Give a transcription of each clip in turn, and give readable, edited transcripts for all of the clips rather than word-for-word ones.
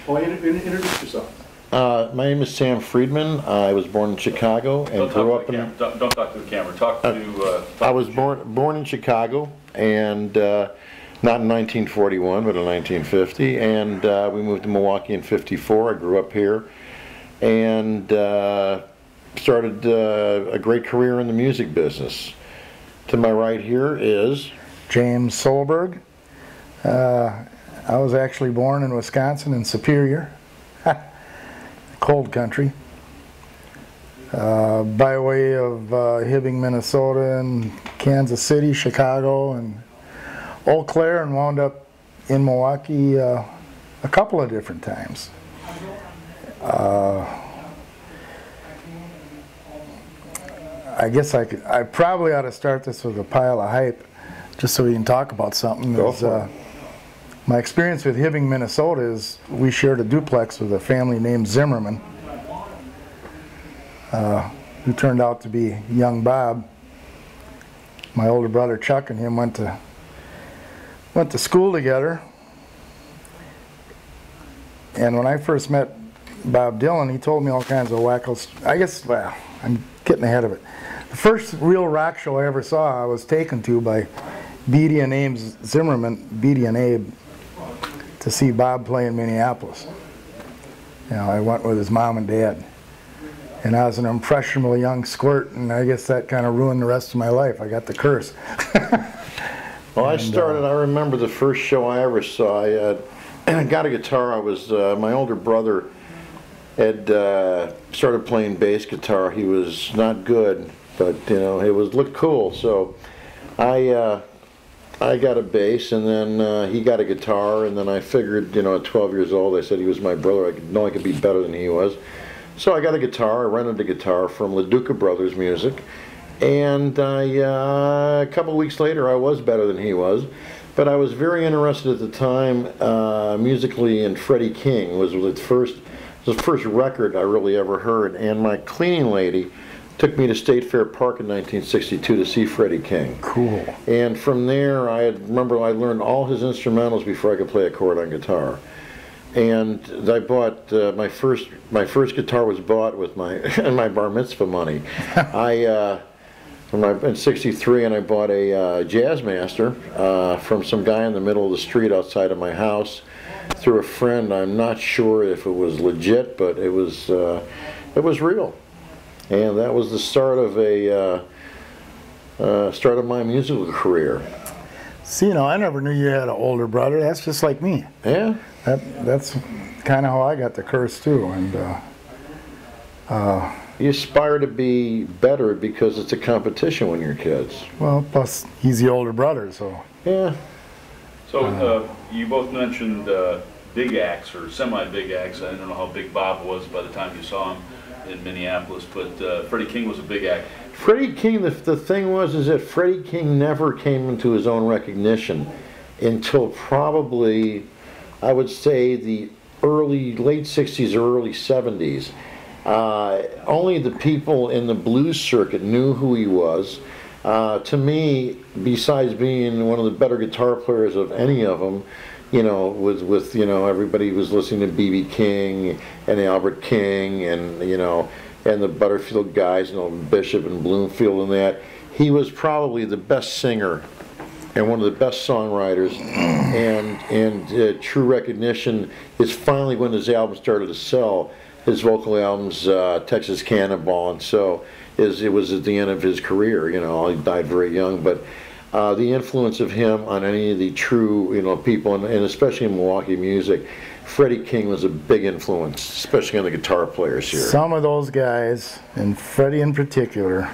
Oh, introduce yourself. My name is Sam Friedman. I was born in Chicago and grew up in. Don't talk to the camera. Talk to. I was born in Chicago, and not in 1941, but in 1950, and we moved to Milwaukee in '54. I grew up here, and started a great career in the music business. To my right here is James Solberg. I was actually born in Wisconsin in Superior, cold country, by way of Hibbing, Minnesota, and Kansas City, Chicago, and Eau Claire, and wound up in Milwaukee a couple of different times. I guess I probably ought to start this with a pile of hype, just so we can talk about something. My experience with Hibbing, Minnesota is we shared a duplex with a family named Zimmerman, who turned out to be young Bob. My older brother Chuck and him went to school together. And when I first met Bob Dylan, he told me all kinds of wacko. I guess, well, I'm getting ahead of it. The first real rock show I ever saw, I was taken to by Beatty and Abe Zimmerman, Beatty and Abe, to see Bob play in Minneapolis. You know, I went with his mom and dad. And I was an impressionable young squirt, and I guess that kind of ruined the rest of my life. I got the curse. Well, I remember the first show I ever saw. I got a guitar. My older brother had started playing bass guitar. He was not good, but it looked cool. So I got a bass, and then he got a guitar, and then I figured, at 12 years old, I said he was my brother. I could be better than he was. So I got a guitar. I rented a guitar from LaDuca Brothers Music, and a couple of weeks later, I was better than he was. But I was very interested at the time musically in Freddy King. Was the first record I really ever heard, and my cleaning lady took me to State Fair Park in 1962 to see Freddy King. Cool. And from there, I learned all his instrumentals before I could play a chord on guitar. And I bought my first guitar was bought with my bar mitzvah money. In '63, and I bought a Jazzmaster from some guy in the middle of the street outside of my house through a friend. I'm not sure if it was legit, but it was real. And that was the start of my musical career. See, I never knew you had an older brother. That's just like me. Yeah. That's kind of how I got the curse too. And you aspire to be better because it's a competition when you're kids. Well, plus he's the older brother, so. Yeah. So you both mentioned big acts or semi-big acts. I don't know how big Bob was by the time you saw him in Minneapolis, but Freddie King was a big act. Freddie King, the thing is that Freddie King never came into his own recognition until probably, I would say, the late 60s or early 70s. Only the people in the blues circuit knew who he was. To me, besides being one of the better guitar players of any of them, with everybody was listening to B.B. King and Albert King and and the Butterfield guys, Bishop and Bloomfield and that. He was probably the best singer and one of the best songwriters, and true recognition is finally when his album started to sell. His vocal albums, Texas Cannonball, and so it was at the end of his career. He died very young, but the influence of him on any of the true people, and especially in Milwaukee music, Freddie King was a big influence, especially on the guitar players here. Some of those guys, and Freddie in particular,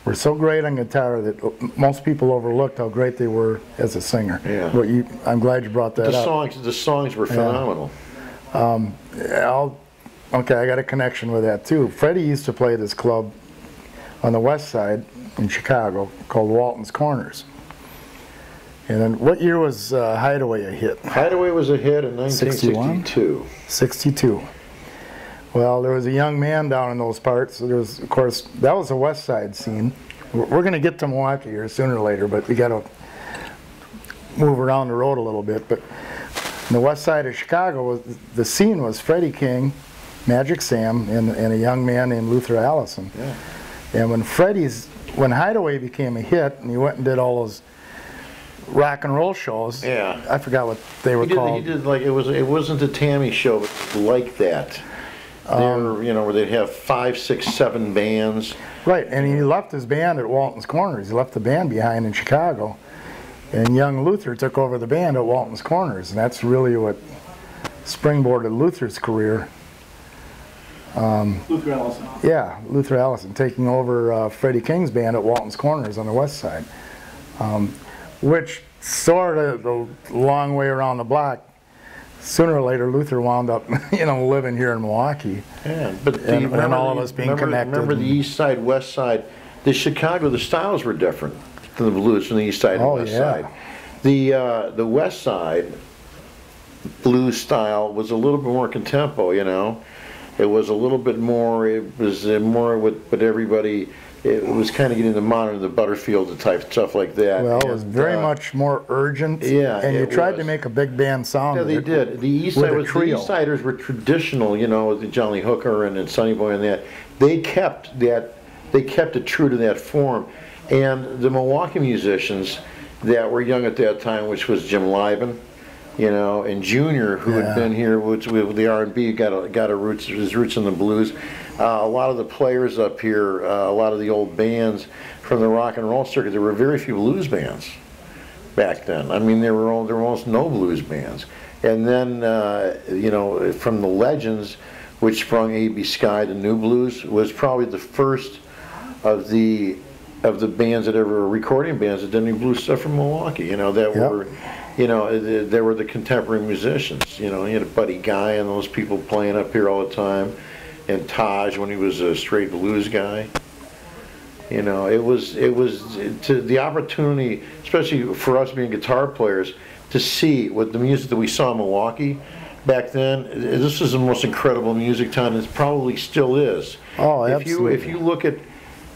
were so great on guitar that most people overlooked how great they were as a singer. Yeah. But I'm glad you brought that up. The songs were phenomenal. Okay, I got a connection with that too. Freddie used to play this club on the west side in Chicago called Walton's Corners. And then what year was Hideaway a hit? Hideaway was a hit in 1962. 62. Well, there was a young man down in those parts. So there was, of course, that was a west side scene. We're going to get to Milwaukee here sooner or later, but we got to move around the road a little bit. But In the west side of Chicago, the scene was Freddy King, Magic Sam, and a young man named Luther Allison. Yeah. And when Hideaway became a hit, and he went and did all those rock and roll shows. Yeah. I forgot what they were called. He did like, it wasn't a Tammy show, but like that. Where they'd have 5, 6, 7 bands. Right, and he left his band at Walton's Corners. He left the band behind in Chicago. And young Luther took over the band at Walton's Corners, and that's really what springboarded Luther's career. Luther Allison. Yeah, Luther Allison taking over Freddie King's band at Walton's Corners on the west side, which sort of the long way around the block. Sooner or later, Luther wound up, living here in Milwaukee. Yeah, but and all of us being connected. Remember the east side, west side. The Chicago, the styles were different than the blues from the east side and west side. The west side blues style was a little bit more contempo, It was a little bit more, it was more what everybody, it was kind of getting the modern, the Butterfield type stuff like that. Well, it was very much more urgent. Yeah, and you tried to make a big band sound. Yeah, they did. The East Siders were traditional, the Johnny Hooker and Sonny Boy and that. They kept it true to that form. And the Milwaukee musicians that were young at that time, which was Jim Liben, and Junior, who had been here with the R&B, got his roots in the blues. A lot of the players up here, a lot of the old bands from the rock and roll circuit, there were very few blues bands back then. I mean, there were almost no blues bands. And then, from the legends, which sprung A.B. Sky, the New Blues, was probably the first of the bands that ever were recording bands that did any blues stuff from Milwaukee. Were. There were the contemporary musicians. You had Buddy Guy and those people playing up here all the time, and Taj when he was a straight blues guy. It was to the opportunity, especially for us being guitar players, to see what the music that we saw in Milwaukee back then. This was the most incredible music town, and it probably still is. Oh, absolutely. If you look at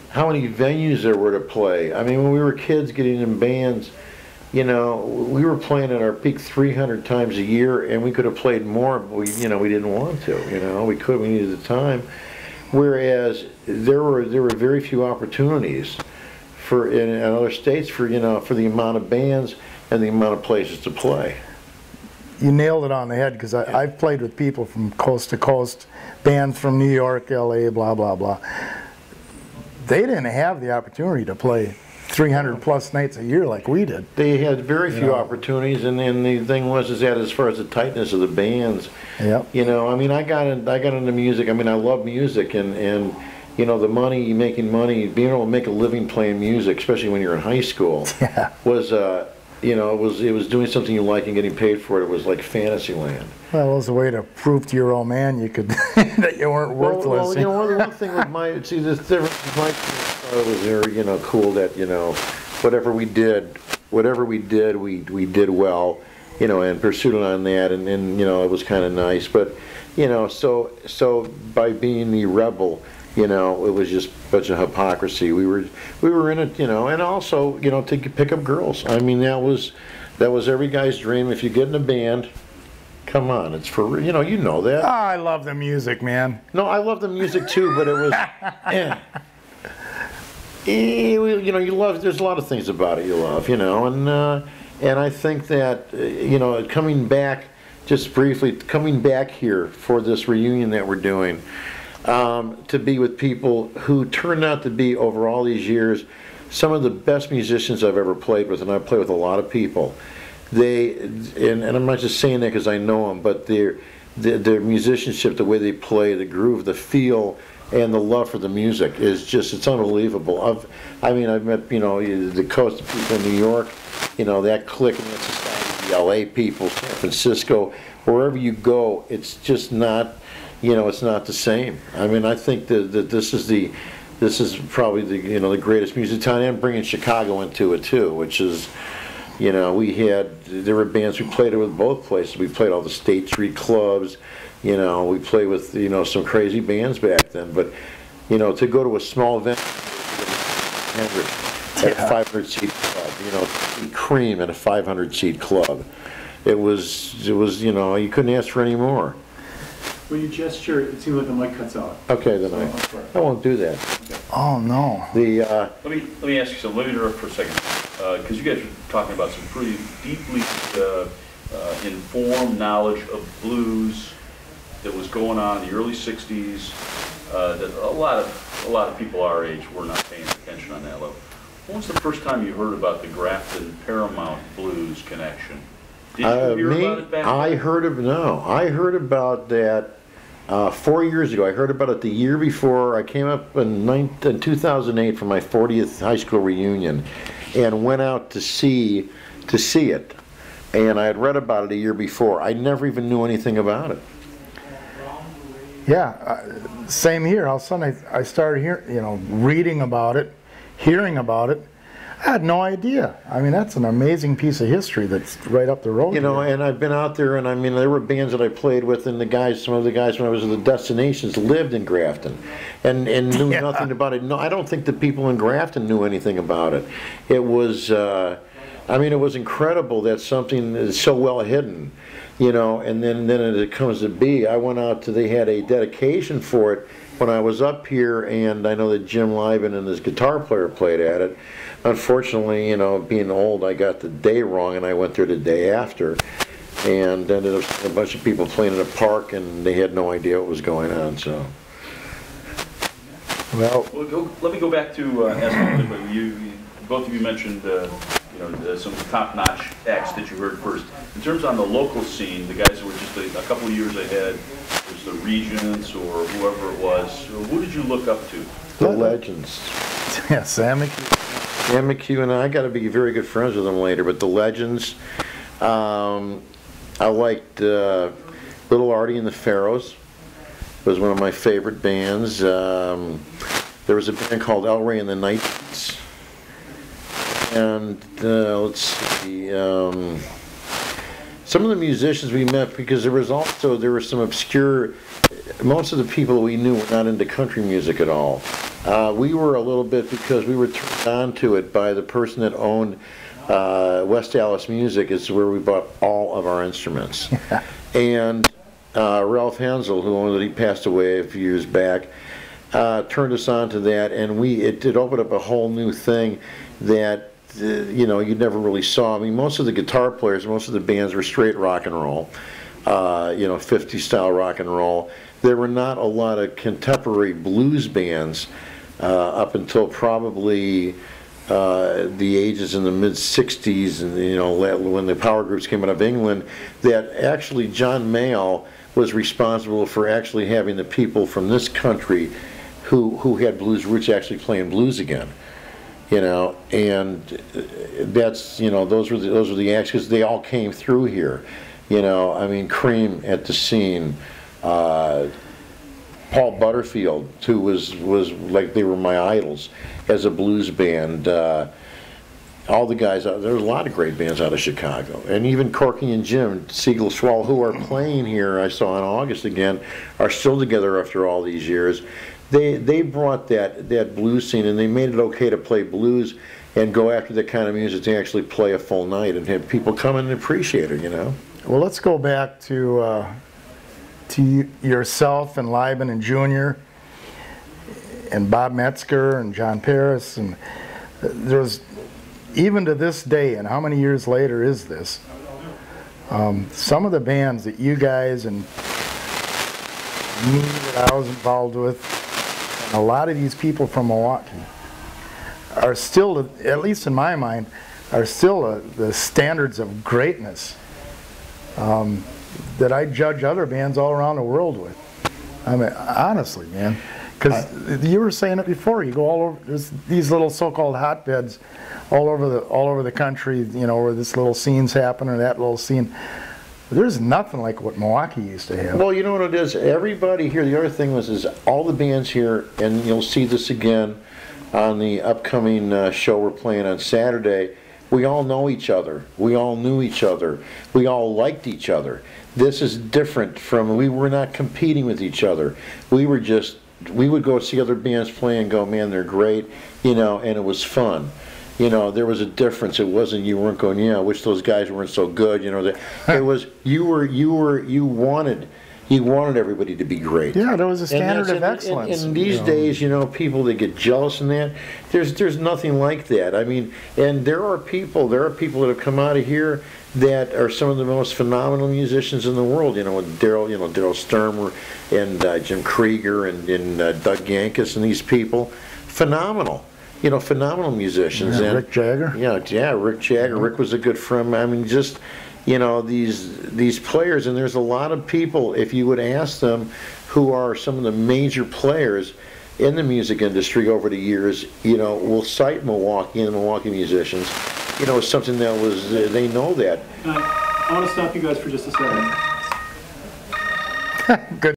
how many venues there were to play, I mean, when we were kids getting in bands. We were playing at our peak 300 times a year, and we could have played more, but we didn't want to. We needed the time. Whereas there were very few opportunities in other states for the amount of bands and the amount of places to play. You nailed it on the head, because I've played with people from coast to coast, bands from New York, L.A., blah blah blah. They didn't have the opportunity to play 300 plus nights a year like we did. They had very few opportunities, and then the thing was that as far as the tightness of the bands, I mean, I got into music. I mean, I love music, and the money, making money, being able to make a living playing music, especially when you're in high school, was it was doing something you like and getting paid for it. It was like fantasy land. Well, it was a way to prove to your old man you could that you weren't worthless. Well, one thing with the difference with my it was very, cool that, whatever we did, we did well, and pursued on that, and it was kind of nice. But, so by being the rebel, it was just such a hypocrisy. We were in it, and also, to pick up girls. I mean, that was every guy's dream. If you get in a band, come on, it's for, you know that. Oh, I love the music, man. No, I love the music too, but it was, you love. There's a lot of things about it you love, and I think that coming back, just briefly, coming back here for this reunion that we're doing, to be with people who turned out to be over all these years some of the best musicians I've ever played with, and I've played with a lot of people. And I'm not just saying that because I know them, but their musicianship, the way they play, the groove, the feel, and the love for the music is it's unbelievable. I've met, the coast of people in New York, that clique and that society, the LA people, San Francisco, wherever you go, it's just not, it's not the same. I mean, I think that this is probably the greatest music town, and bringing Chicago into it too, which is, there were bands we played with both places. We played all the State Street clubs. We played with, some crazy bands back then. But, to go to a small event at a 500-seat club, Cream at a 500-seat club, it was, you know, you couldn't ask for any more. When you gesture, it seems like the mic cuts out. Okay, then I won't do that. Oh, no. Let me ask you something. Let me interrupt for a second, because you guys are talking about some pretty deeply informed knowledge of blues that was going on in the early '60s. That a lot of people our age were not paying attention on that level. When was the first time you heard about the Grafton Paramount Blues connection? Did you hear about it back then? I heard about that 4 years ago. I heard about it the year before. I came up in 2008 for my 40th high school reunion, and went out to see it. And I had read about it a year before. I never even knew anything about it. Yeah, same here. All of a sudden I started reading about it, hearing about it. I had no idea. I mean, that's an amazing piece of history that's right up the road. You know, here. and I've been out there, and I mean, there were bands that I played with, and some of the guys when I was at the Destinations lived in Grafton, and knew nothing about it. No, I don't think the people in Grafton knew anything about it. It was, I mean, it was incredible that something is so well hidden, you know. And then it comes to be, I went out to, they had a dedication for it when I was up here, and I know that Jim Liben and his guitar player played at it. Unfortunately, you know, being old, I got the day wrong, and I went there the day after, and ended up seeing a bunch of people playing in a park, and they had no idea what was going on. So, well, let me go back to asking both of you mentioned some top-notch acts that you heard first. In terms on the local scene, the guys who were just a couple of years ahead, was the Regents or whoever it was. Who did you look up to? the Legends. Yeah, Sam McHugh. Sam McHugh and I got to be very good friends with them later, but the Legends, I liked Little Artie and the Pharaohs. Was one of my favorite bands. There was a band called El Rey and the Knights, and let's see, some of the musicians we met, because there were some obscure. Most of the people we knew were not into country music at all. We were a little bit, because we were turned on to it by the person that owned West Dallas Music. Is where we bought all of our instruments. And Ralph Hensel, who owned it, he passed away a few years back, turned us on to that, and it opened up a whole new thing that you never really saw. I mean, most of the guitar players, most of the bands were straight rock and roll, 50 style rock and roll. There were not a lot of contemporary blues bands up until probably the ages in the mid 60s, and when the power groups came out of England, that actually John Mayall was responsible for actually having the people from this country who had blues roots actually playing blues again. And that's those were the acts, because they all came through here. I mean, Cream at the scene, Paul Butterfield, who was like, they were my idols as a blues band. All the guys out there, was a lot of great bands out of Chicago, and even Corky and Jim Siegel Swall, who are playing here, I saw in August again, are still together after all these years. They brought that blues scene, and they made it okay to play blues and go after that kind of music, to actually play a full night and have people come in and appreciate it. Well, let's go back to yourself and Liben and Junior and Bob Metzger and John Paris, and there's, even to this day, and how many years later is this, some of the bands that you guys and me that I was involved with, and a lot of these people from Milwaukee, are still, at least in my mind, are still the standards of greatness that I judge other bands all around the world with. I mean, honestly, man, because you were saying it before. You go all over, there's these little so-called hotbeds all over the country, where this little scene's happening or that little scene. There's nothing like what Milwaukee used to have. Well, you know what it is? Everybody here, the other thing is all the bands here, and you'll see this again on the upcoming show we're playing on Saturday, we all know each other. We all knew each other. We all liked each other. This is different from, we were not competing with each other. We would go see other bands play and go, man, they're great, and it was fun. you know, there was a difference. It wasn't, you weren't going, yeah, I wish those guys weren't so good, you know, that it was, you wanted everybody to be great. Yeah, there was a And standard that's- of excellence. And these days, you know, people that get jealous in that, there's nothing like that. I mean, and there are people that have come out of here that are some of the most phenomenal musicians in the world. You know, Daryl Sturmer and Jim Krieger and Doug Yankus and these people, phenomenal. You know, phenomenal musicians. Yeah, and, Rick Jagger. Yeah, Rick Jagger. Rick was a good friend. I mean, just, you know, these players, and there's a lot of people, if you would ask them, who are some of the major players in the music industry over the years, you know, will cite Milwaukee and the Milwaukee musicians, you know, as something that was, they know that. I want to stop you guys for just a second. Good.